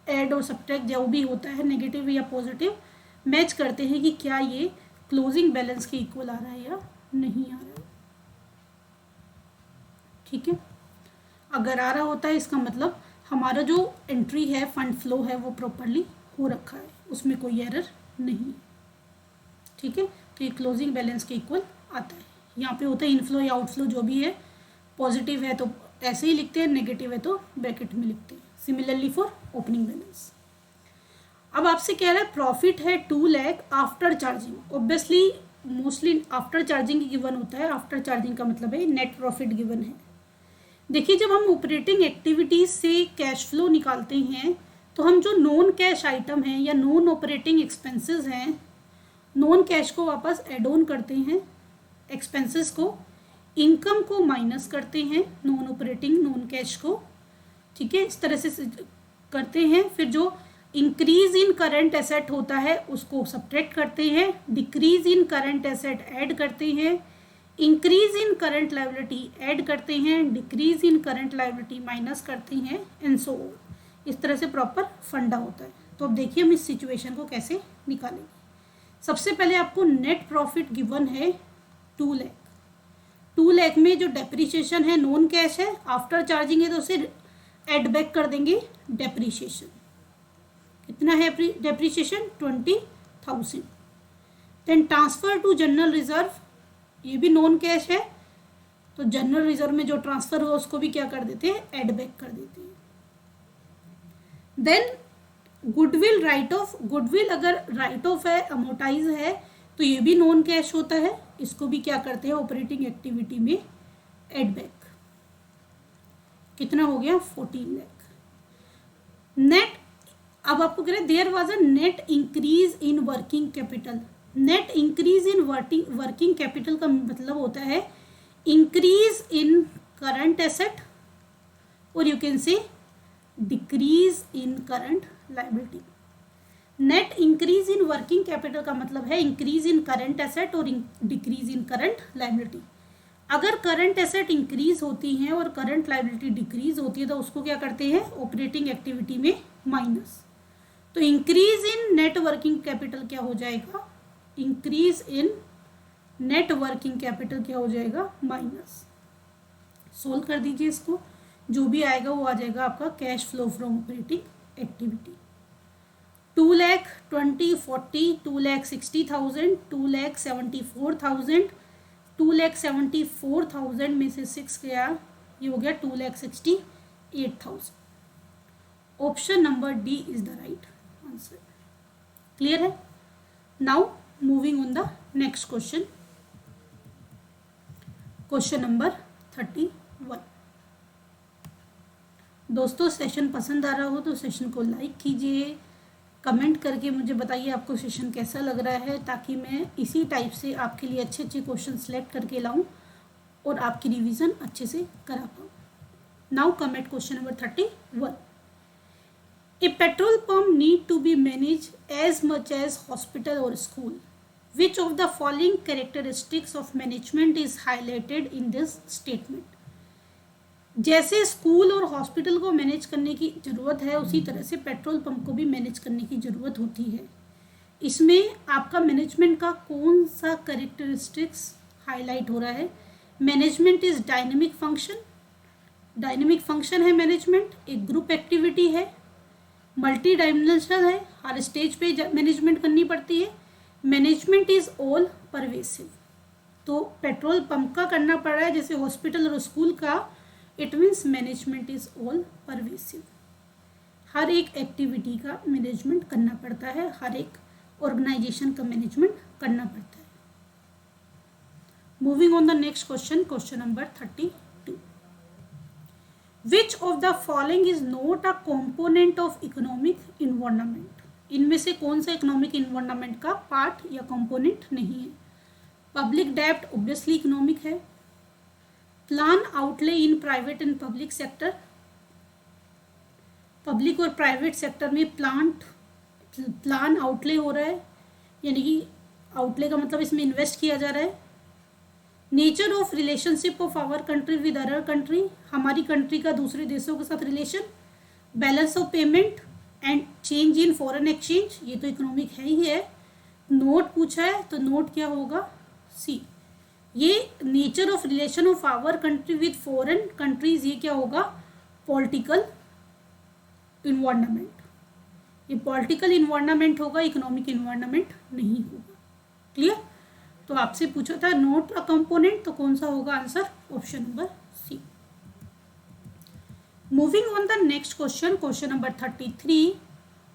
ऐड और सब्ट्रैक्ट जो भी होता है नेगेटिव या पॉजिटिव मैच करते हैं कि क्या ये क्लोजिंग बैलेंस के इक्वल आ रहा है या नहीं आ रहा है। ठीक है, अगर आ रहा होता है इसका मतलब हमारा जो एंट्री है, फंड फ्लो है, वो प्रॉपरली हो रखा है, उसमें कोई एरर नहीं। ठीक है, तो ये क्लोजिंग बैलेंस के इक्वल आता है। यहाँ पे होता है इनफ्लो या आउटफ्लो, जो भी है, पॉजिटिव है तो ऐसे ही लिखते हैं, नेगेटिव है तो ब्रैकेट में लिखते हैं। Similarly for opening balance. अब आपसे कह रहा है प्रॉफिट है 2 lakh after charging. Obviously mostly after charging ही गिवन होता है। आफ्टर चार्जिंग का मतलब है नेट प्रॉफिट गिवन है। देखिए, जब हम ऑपरेटिंग एक्टिविटीज से कैश फ्लो निकालते हैं तो हम जो नॉन कैश आइटम है या नॉन ऑपरेटिंग एक्सपेंसेस हैं, नॉन कैश को वापस एड ऑन करते हैं, एक्सपेंसेस को, इनकम को माइनस करते हैं, नॉन ऑपरेटिंग नॉन कैश को। ठीक है, इस तरह से करते हैं। फिर जो इंक्रीज इन करंट एसेट होता है उसको सब्ट्रैक्ट करते हैं, decrease in current asset add करते हैं, increase in current liability add करते हैं, decrease in current liability minus करते हैं, एंड सो ऑन। इस तरह से प्रॉपर फंडा होता है। तो अब देखिए हम इस सिचुएशन को कैसे निकालेंगे। सबसे पहले आपको नेट प्रॉफिट गिवन है 2 लाख। 2 लाख में जो डेप्रीशिएशन है नॉन कैश है, आफ्टर चार्जिंग है तो उसे एड बैक कर देंगे डेप्रीशिएशन। कितना है depreciation? 20,000। Then transfer to general reserve, ये भी नॉन कैश है, तो जनरल रिजर्व में जो ट्रांसफर हुआ उसको भी क्या कर देते हैं, एड बैक कर देते हैं। Then goodwill write off, goodwill अगर राइट ऑफ है, अमोर्टाइज है, तो ये भी नॉन कैश होता है, इसको भी क्या करते हैं ऑपरेटिंग एक्टिविटी में एड बैक। कितना हो गया? 14 लाख। नेट, अब आपको कह रहे हैं there was a net increase in working capital. Net increase in working capital का मतलब होता है इंक्रीज इन करंट एसेट और you can say decrease in current liability. Net increase in working capital का मतलब है इंक्रीज इन करंट एसेट और डिक्रीज इन करंट लायबिलिटी। अगर करंट एसेट इंक्रीज होती हैं और करंट लायबिलिटी डिक्रीज होती है तो उसको क्या करते हैं ऑपरेटिंग एक्टिविटी में माइनस। तो increase in net working capital क्या हो जाएगा? Increase in net working capital क्या हो जाएगा? माइनस। सोल्व कर दीजिए इसको, जो भी आएगा वो आ जाएगा आपका cash flow from operating activity. 2,20,40, 2,60,000, 2,74,000, 2,74,000 में से 6 गया, ये हो गया 2,68,000। Option number D is the right answer. Clear है? Now moving on the next question, question number 31। दोस्तों सेशन पसंद आ रहा हो तो सेशन को लाइक कीजिए, कमेंट करके मुझे बताइए आपको सेशन कैसा लग रहा है, ताकि मैं इसी टाइप से आपके लिए अच्छे अच्छे क्वेश्चन सेलेक्ट करके लाऊं और आपकी रिवीजन अच्छे से करा पाऊँ। Now come at question number 31। A petrol pump need to be manage as much as hospital और school. Which of the following characteristics of management is highlighted in this statement? जैसे स्कूल और हॉस्पिटल को मैनेज करने की ज़रूरत है, उसी तरह से पेट्रोल पंप को भी मैनेज करने की ज़रूरत होती है। इसमें आपका मैनेजमेंट का कौन सा कैरेक्टरिस्टिक्स हाईलाइट हो रहा है? Management is dynamic function. Dynamic function है मैनेजमेंट, एक ग्रुप एक्टिविटी है, मल्टी डायमेंशनल है, हर स्टेज पे मैनेजमेंट करनी पड़ती है। Management is all pervasive. तो पेट्रोल पंप का करना पड़ रहा है जैसे हॉस्पिटल और स्कूल का, it means management is all pervasive. हर एक एक्टिविटी का मैनेजमेंट करना पड़ता है, हर एक ऑर्गेनाइजेशन का मैनेजमेंट करना पड़ता है। Moving on the next question, question number 32। Which of the following is not a component of economic environment? इनमें से कौन सा इकोनॉमिक इन्वायरमेंट का पार्ट या कंपोनेंट नहीं है? पब्लिक डेब्ट ऑब्वियसली इकोनॉमिक है। Plan outlay in private and public sector, public और प्राइवेट सेक्टर में प्लान आउटले हो रहा है, यानी कि आउटले का मतलब इसमें इन्वेस्ट किया जा रहा है। Nature of relationship of our country with other country, हमारी कंट्री का दूसरे देशों के साथ relation. Balance of payment and change in foreign exchange, ये तो इकोनॉमिक है ही है। नोट पूछा है तो नोट क्या होगा? सी। ये nature of relation of our country with foreign countries, ये क्या होगा? Political environment. ये पॉलिटिकल इन्वायरमेंट होगा, इकोनॉमिक इन्वायरमेंट नहीं होगा। क्लियर? तो आपसे पूछा था नोट अ कंपोनेंट, तो कौन सा होगा answer? Option number C. Moving on the next question, question number 33.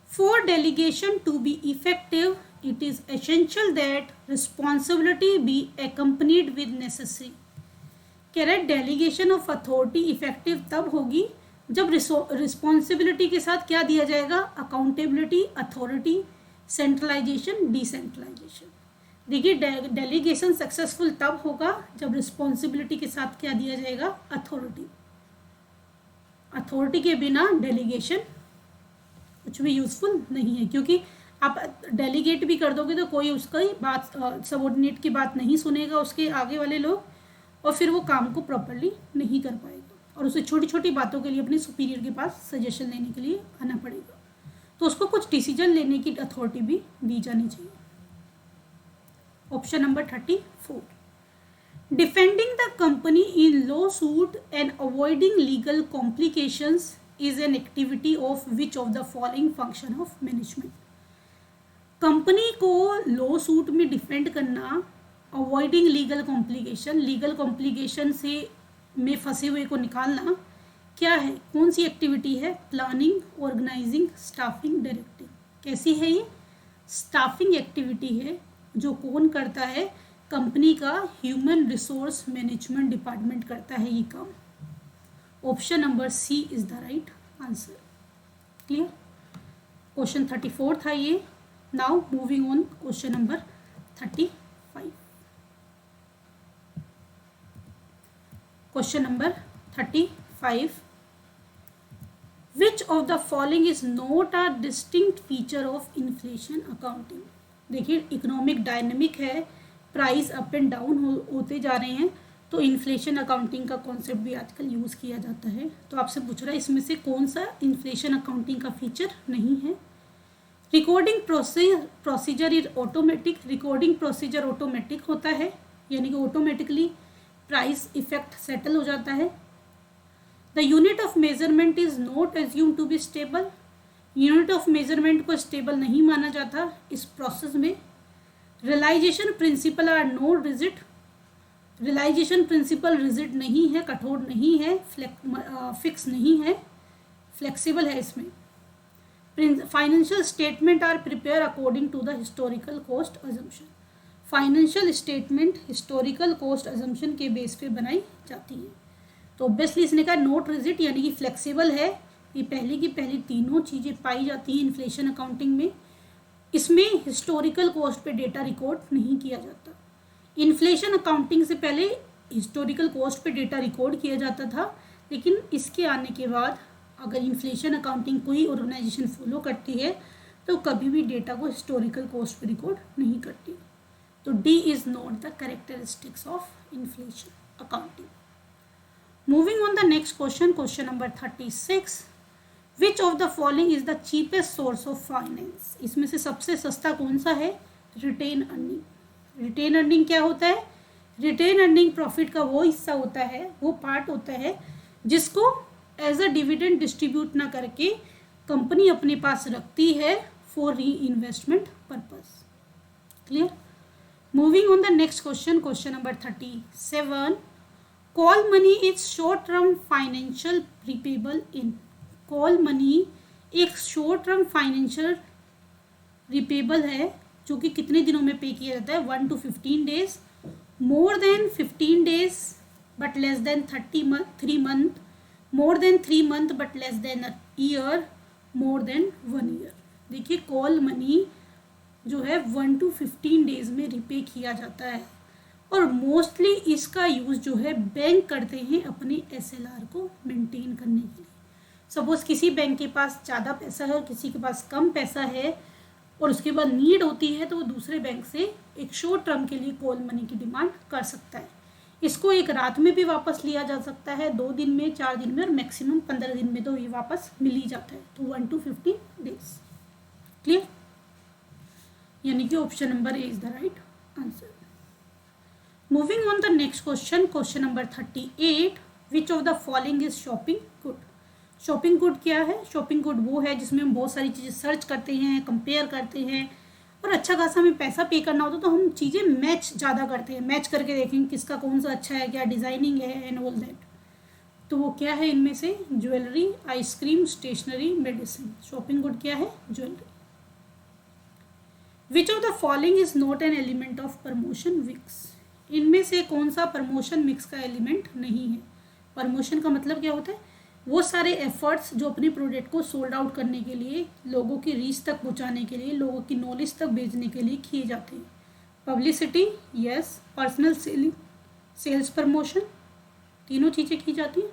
For delegation to be effective, it is essential that responsibility be accompanied with necessary. कह रहे डेलीगेशन ऑफ अथॉरिटी इफेक्टिव तब होगी जब रिस्पॉन्सिबिलिटी के साथ क्या दिया जाएगा? Accountability, authority, centralisation, decentralisation. देखिए डेलीगेशन सक्सेसफुल तब होगा जब रिस्पॉन्सिबिलिटी के साथ क्या दिया जाएगा? अथॉरिटी। अथॉरिटी के बिना डेलीगेशन कुछ भी यूज़फुल नहीं है, क्योंकि आप डेलीगेट भी कर दोगे तो कोई उसका ही बात, सबऑर्डिनेट की बात नहीं सुनेगा उसके आगे वाले लोग, और फिर वो काम को प्रॉपरली नहीं कर पाएगा, और उसे छोटी छोटी बातों के लिए अपने सुपीरियर के पास सजेशन लेने के लिए आना पड़ेगा। तो उसको कुछ डिसीजन लेने की अथॉरिटी भी दी जानी चाहिए। Option number 34। Defending the company in lawsuit and avoiding legal complications is an activity of which of the following function of management? Company को लॉ सूट में डिफेंड करना, अवॉइडिंग लीगल कॉम्प्लिकेशन से में फंसे हुए को निकालना, क्या है? कौन सी एक्टिविटी है? Planning, organising, staffing, directing. कैसी है ये? स्टाफिंग एक्टिविटी है। जो कौन करता है? कंपनी का ह्यूमन रिसोर्स मैनेजमेंट डिपार्टमेंट करता है ये काम। Option number C is the right answer. Clear? Question 34 था ये। Now moving on question number 35। Question number 35। Which of the following is not a distinct feature of inflation accounting? देखिए इकोनॉमिक डायनेमिक है, प्राइस अप एंड डाउन होते जा रहे हैं, तो इन्फ्लेशन अकाउंटिंग का कॉन्सेप्ट भी आजकल यूज़ किया जाता है। तो आपसे पूछ रहा है इसमें से कौन सा इन्फ्लेशन अकाउंटिंग का फीचर नहीं है? Recording procedure is automatic. Recording procedure automatic होता है, यानी कि ऑटोमेटिकली प्राइस इफेक्ट सेटल हो जाता है। The unit of measurement is not assume to be stable. Unit of measurement को स्टेबल नहीं माना जाता इस प्रोसेस में। Realisation principle are no rigid, realisation principle rigid नहीं है, कठोर नहीं है, फिक्स नहीं है, फ्लेक्सिबल है इसमें। Financial statement are prepare according to the historical cost assumption, financial statement historical cost assumption के बेस पे बनाई जाती है। तो ऑब्वियसली इसने कहा नोट रिजिड यानी कि फ्लेक्सिबल है। ये पहली की पहली तीनों चीज़ें पाई जाती हैं इन्फ्लेशन अकाउंटिंग में। इसमें हिस्टोरिकल कॉस्ट पे डेटा रिकॉर्ड नहीं किया जाता। इन्फ्लेशन अकाउंटिंग से पहले हिस्टोरिकल कॉस्ट पे डेटा रिकॉर्ड किया जाता था, लेकिन इसके आने के बाद अगर इन्फ्लेशन अकाउंटिंग कोई ऑर्गेनाइजेशन फॉलो करती है तो कभी भी डेटा को हिस्टोरिकल कॉस्ट पे रिकॉर्ड नहीं करती। तो D is not the characteristics of inflation accounting. Moving on the next question, question number 36, which of the following is the cheapest source of finance, इसमें से सबसे सस्ता कौन सा है? Retain earning. रिटेन अर्निंग क्या होता है? रिटेन अर्निंग प्रॉफिट का वो हिस्सा होता है, वो पार्ट होता है जिसको एज अ डिविडेंड डिस्ट्रीब्यूट ना करके कंपनी अपने पास रखती है फॉर री investment purpose. Clear? Moving on the next question, question number 37, call money is short term financial repayable in, call money एक शॉर्ट टर्म फाइनेंशियल रिपेबल है जो कि कितने दिनों में पे किया जाता है? 1 to 15 days, more than 15 days but less than 3 month, more than 3 month but less than a year, more than 1 year। देखिए कॉल मनी जो है 1 to 15 days में रिपे किया जाता है और मोस्टली इसका यूज़ जो है बैंक करते हैं अपने SLR को मेंटेन करने के लिए। सपोज किसी बैंक के पास ज़्यादा पैसा है और किसी के पास कम पैसा है और उसके बाद नीड होती है तो वो दूसरे बैंक से एक शॉर्ट टर्म के लिए कॉल मनी की डिमांड कर सकता है। इसको एक रात में भी वापस लिया जा सकता है, 2 दिन में, 4 दिन में और मैक्सिमम 15 दिन में तो ये वापस मिल ही जाता है। तो 1 to 15 days। क्लियर? यानी कि option number A is the right answer. Moving on the next question, question number 38, which of the following is shopping good. Shopping good क्या है? शॉपिंग गुड वो है जिसमें हम बहुत सारी चीज़ें सर्च करते हैं, कंपेयर करते हैं और अच्छा खासा हमें पैसा पे करना होता तो हम चीज़ें मैच ज़्यादा करते हैं, मैच करके देखेंगे किसका कौन सा अच्छा है, क्या डिज़ाइनिंग है एंड ऑल दैट। तो वो क्या है इनमें से? Jewellery, ice cream, stationery, medicine. Shopping good क्या है? Jewellery. Which of the following is not an element of promotion mix, इनमें से कौन सा प्रमोशन मिक्स का एलिमेंट नहीं है? प्रमोशन का मतलब क्या होता है? वो सारे एफर्ट्स जो अपने प्रोडक्ट को सोल्ड आउट करने के लिए, लोगों की रीच तक पहुंचाने के लिए, लोगों की नॉलेज तक भेजने के लिए किए जाते हैं। Publicity, yes. Personal selling, sales promotion, तीनों चीज़ें की जाती हैं।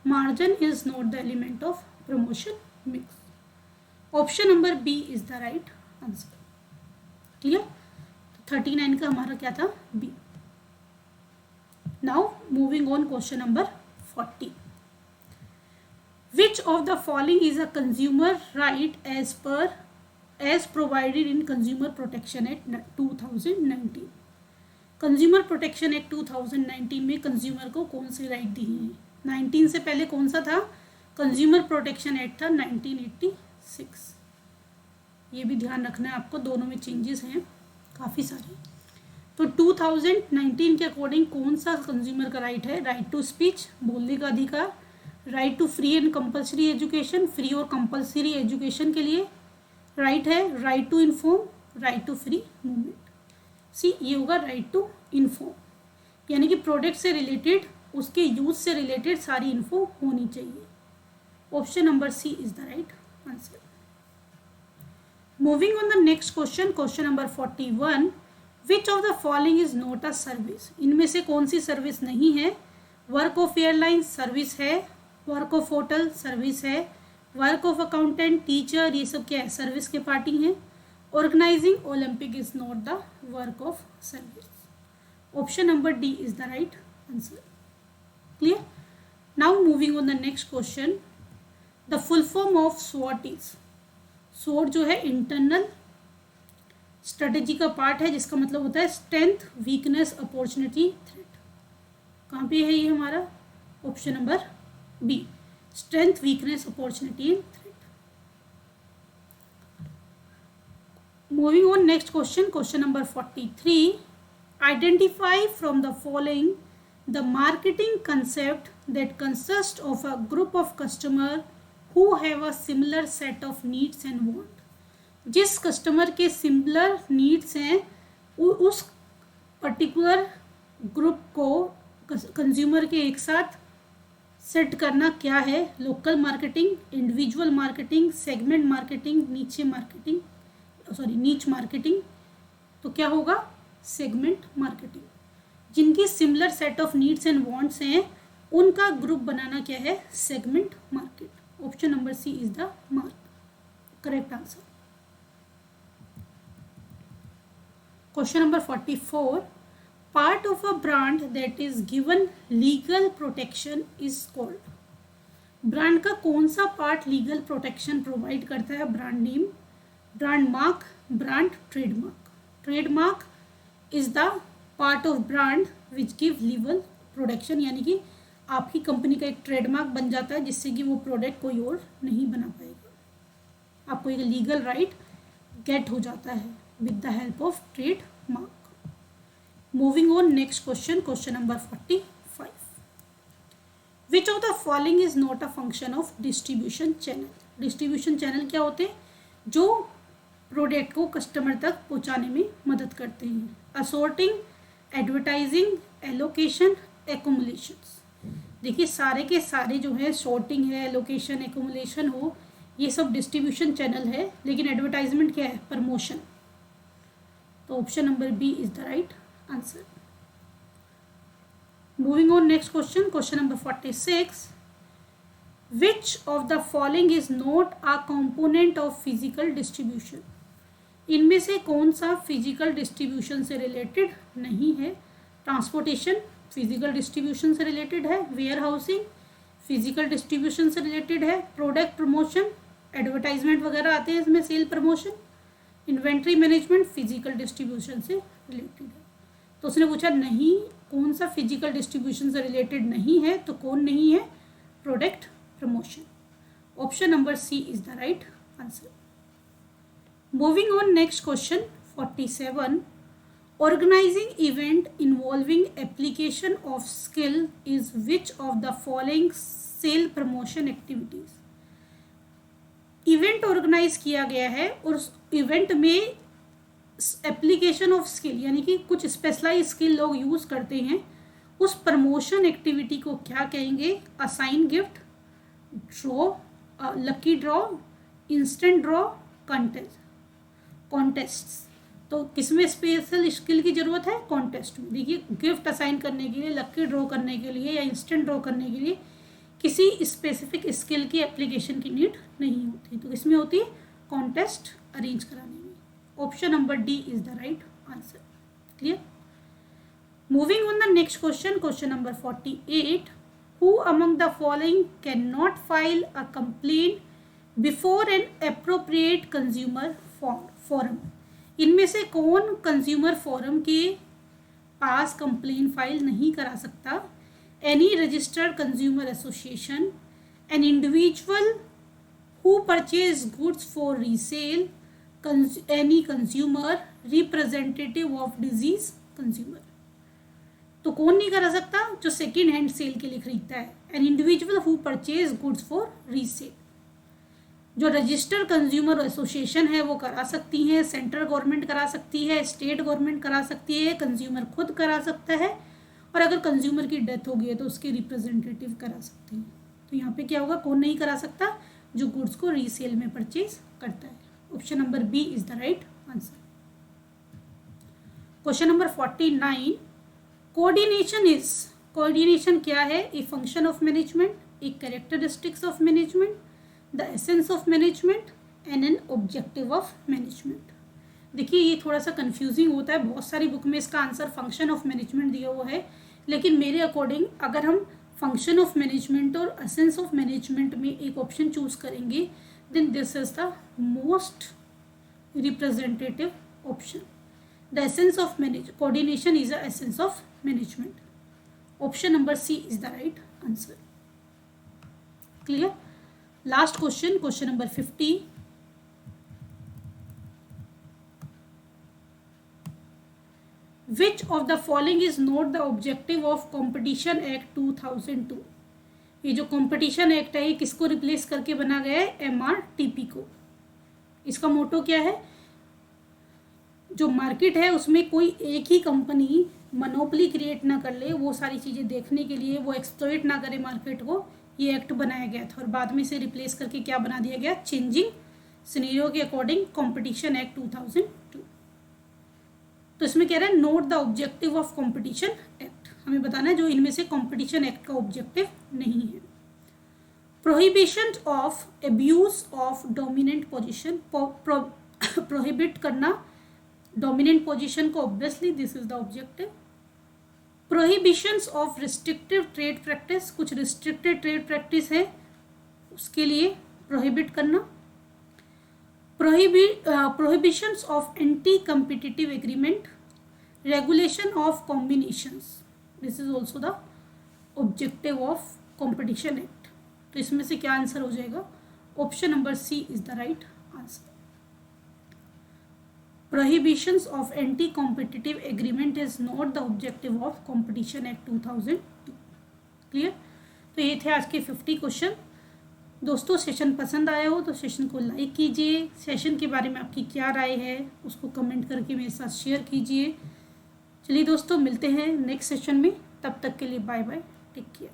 Margin is not the element of promotion mix. Option number B is the right answer. Clear? 39 का हमारा क्या था? B. Now moving on, question number 40, which of the following is a consumer right as provided in Consumer Protection Act 2019। Consumer protection act 2019 में कंज्यूमर को कौन सी राइट दी है? 19 से पहले कौन सा था? कंज्यूमर प्रोटेक्शन एक्ट था 1986। ये भी ध्यान रखना है आपको, दोनों में चेंजेस हैं काफ़ी सारे। तो 2019 के अकॉर्डिंग कौन सा कंज्यूमर का राइट है? राइट टू स्पीच, बोलने का अधिकार, right to free and compulsory education, free और कंपल्सरी एजुकेशन के लिए राइट है, right to inform, right to free movement. C, ये होगा राइट टू इन्फॉर्म, यानी कि प्रोडक्ट से रिलेटेड, उसके यूज से रिलेटेड सारी इन्फो होनी चाहिए। Option number C is the right answer. Moving on the next question, question number 41, which of the following is not a service, इनमें से कौन सी सर्विस नहीं है? वर्क ऑफ एयरलाइन सर्विस है, वर्क ऑफ होटल सर्विस है, वर्क ऑफ अकाउंटेंट, टीचर, ये सब क्या है? सर्विस के पार्टी हैं। Organising Olympic is not the work of service. Option number D is the right answer. Clear? Now moving on the next question, the full form of स्वॉट is, स्वॉट जो है इंटरनल स्ट्रेटेजी का पार्ट है जिसका मतलब होता है स्ट्रेंथ, वीकनेस, अपॉर्चुनिटी, थ्रेट। कहाँ पे है ये हमारा? Option number B, strength, weakness, opportunity and threat. Moving on, next question, question number 43. Identify from the following the marketing concept that consists of a group of customers who have a similar set of needs and want. जिस कस्टमर के सिमिलर नीड्स हैं उस पर्टिकुलर ग्रुप को कंज्यूमर के एक साथ सेट करना क्या है? Local marketing, individual marketing, segment marketing, niche marketing. तो क्या होगा? Segment marketing. जिनकी similar set of needs and wants हैं उनका ग्रुप बनाना क्या है? Segment market. Option number C is the correct answer. Question number 44. Part of a brand that is given legal protection is called. Brand का कौन सा पार्ट लीगल प्रोटेक्शन प्रोवाइड करता है? Brand name, brand mark, brand trademark. Trademark is the part of brand which give legal protection, यानी कि आपकी कंपनी का एक ट्रेडमार्क बन जाता है जिससे कि वो प्रोडक्ट कोई और नहीं बना पाएगा. आपको एक लीगल राइट गेट हो जाता है with the help of trademark. Moving on, next question, question number 45. Which of the following is not a function of distribution channel? Distribution channel क्या होते हैं? जो प्रोडक्ट को कस्टमर तक पहुंचाने में मदद करते हैं. Assorting, advertising, allocation, एक्यूमुलेशंस. देखिए सारे के सारे जो है सॉर्टिंग है, एलोकेशन, एक्यूमुलेशन हो, ये सब डिस्ट्रीब्यूशन चैनल है. लेकिन एडवर्टाइजमेंट क्या है? प्रमोशन. तो option number B is the right answer. Moving on, next question, question number 46. Which of the following is not a component of physical distribution? इनमें से कौन सा फिजिकल डिस्ट्रीब्यूशन से रिलेटेड नहीं है? ट्रांसपोर्टेशन फिजिकल डिस्ट्रीब्यूशन से रिलेटेड है. वेयर हाउसिंग फिजिकल डिस्ट्रीब्यूशन से रिलेटेड है. प्रोडक्ट प्रमोशन, एडवर्टाइजमेंट वगैरह आते हैं इसमें, sale promotion. Inventory management physical distribution से रिलेटेड है. तो उसने पूछा नहीं, कौन सा फिजिकल डिस्ट्रीब्यूशन से रिलेटेड नहीं है? तो कौन नहीं है? Product promotion. Option number C is the right answer. Moving on, next question 47. Organising event involving application of skill is which of the following sale promotion activities? Event organise किया गया है और उस इवेंट में एप्लीकेशन ऑफ स्किल यानी कि कुछ स्पेशलाइज स्किल लोग यूज़ करते हैं. उस प्रमोशन एक्टिविटी को क्या कहेंगे? Assign gift, draw, lucky draw, instant draw, contests. तो किसमें स्पेशल स्किल की ज़रूरत है? कॉन्टेस्ट में. देखिए गिफ्ट असाइन करने के लिए, लकी ड्रॉ करने के लिए या इंस्टेंट ड्रॉ करने के लिए किसी स्पेसिफिक स्किल की एप्लीकेशन की नीड नहीं होती. तो इसमें होती है कॉन्टेस्ट अरेंज कराने में. Option number D is the right answer. Clear? Moving on the next question, question number 48. Who among the following can not file a complaint before N appropriate consumer forum? इनमें से कौन कंज्यूमर फोरम के पास कंप्लेंट फाइल नहीं करा सकता? Any registered consumer association, an individual who purchase goods for resale, any consumer, representative of disease consumer. तो कौन नहीं करा सकता? जो सेकेंड हैंड सेल के लिए खरीदता है. An individual who purchase goods for resale. जो रजिस्टर्ड कंज्यूमर एसोसिएशन है वो करा सकती है, सेंट्रल गवर्नमेंट करा सकती है, स्टेट गवर्नमेंट करा सकती है, कंज्यूमर खुद करा सकता है, और अगर कंज्यूमर की डेथ हो गई है तो उसके रिप्रेजेंटेटिव करा सकते हैं. तो यहाँ पे क्या होगा? कौन नहीं करा सकता? जो गुड्स को रीसेल में परचेज करता है. Option number B is the right answer. Question number 49. Coordination क्या है? A function of management, a characteristics of management, the essence of management and an objective of management. देखिए ये थोड़ा सा कंफ्यूजिंग होता है. बहुत सारी बुक में इसका आंसर फंक्शन ऑफ मैनेजमेंट दिया हुआ है, लेकिन मेरे अकॉर्डिंग अगर हम फंक्शन ऑफ मैनेजमेंट और एसेंस ऑफ मैनेजमेंट में एक ऑप्शन चूज करेंगे, then this is the most representative option. The essence of coordination is the essence of management. Option number C is the right answer. Clear? Last question, question number 50. Which of the following is not the objective of competition act 2002। ये जो कॉम्पिटिशन एक्ट है ये किसको रिप्लेस करके बना गया है? MRTP को। इसका मोटो क्या है? जो मार्केट है उसमें कोई एक ही कंपनी मोनोपोली क्रिएट ना कर ले, वो सारी चीज़ें देखने के लिए, वो एक्सप्लॉइट ना करे मार्केट को, ये एक्ट बनाया गया था। और बाद में से रिप्लेस करके क्या बना दिया गया? चेंजिंग सिनेरियो के अकॉर्डिंग कॉम्पिटिशन एक्ट 2002। तो इसमें कह रहा है note the objective of competition act. हमें बताना है जो इनमें से कॉम्पिटिशन एक्ट का ऑब्जेक्टिव नहीं है। Prohibition of abuse of dominant position, prohibit करना डोमिनेंट पोजीशन को, obviously this is the objective. Prohibitions of restrictive trade practice, कुछ रिस्ट्रिक्टेड ट्रेड प्रैक्टिस है उसके लिए प्रोहिबिट करना। Prohibitions of anti competitive agreement, regulation of combinations, this is also the objective of competition act. तो इसमें से क्या आंसर हो जाएगा? Option number C is the right answer. Prohibitions of anti-competitive agreement is not the objective of Competition Act 2002। Clear? तो ये थे आज के 50 क्वेश्चन। दोस्तों सेशन पसंद आया हो तो सेशन को लाइक कीजिए। सेशन के बारे में आपकी क्या राय है उसको कमेंट करके मेरे साथ शेयर कीजिए। चलिए दोस्तों मिलते हैं नेक्स्ट सेशन में, तब तक के लिए बाय बाय, टेक केयर।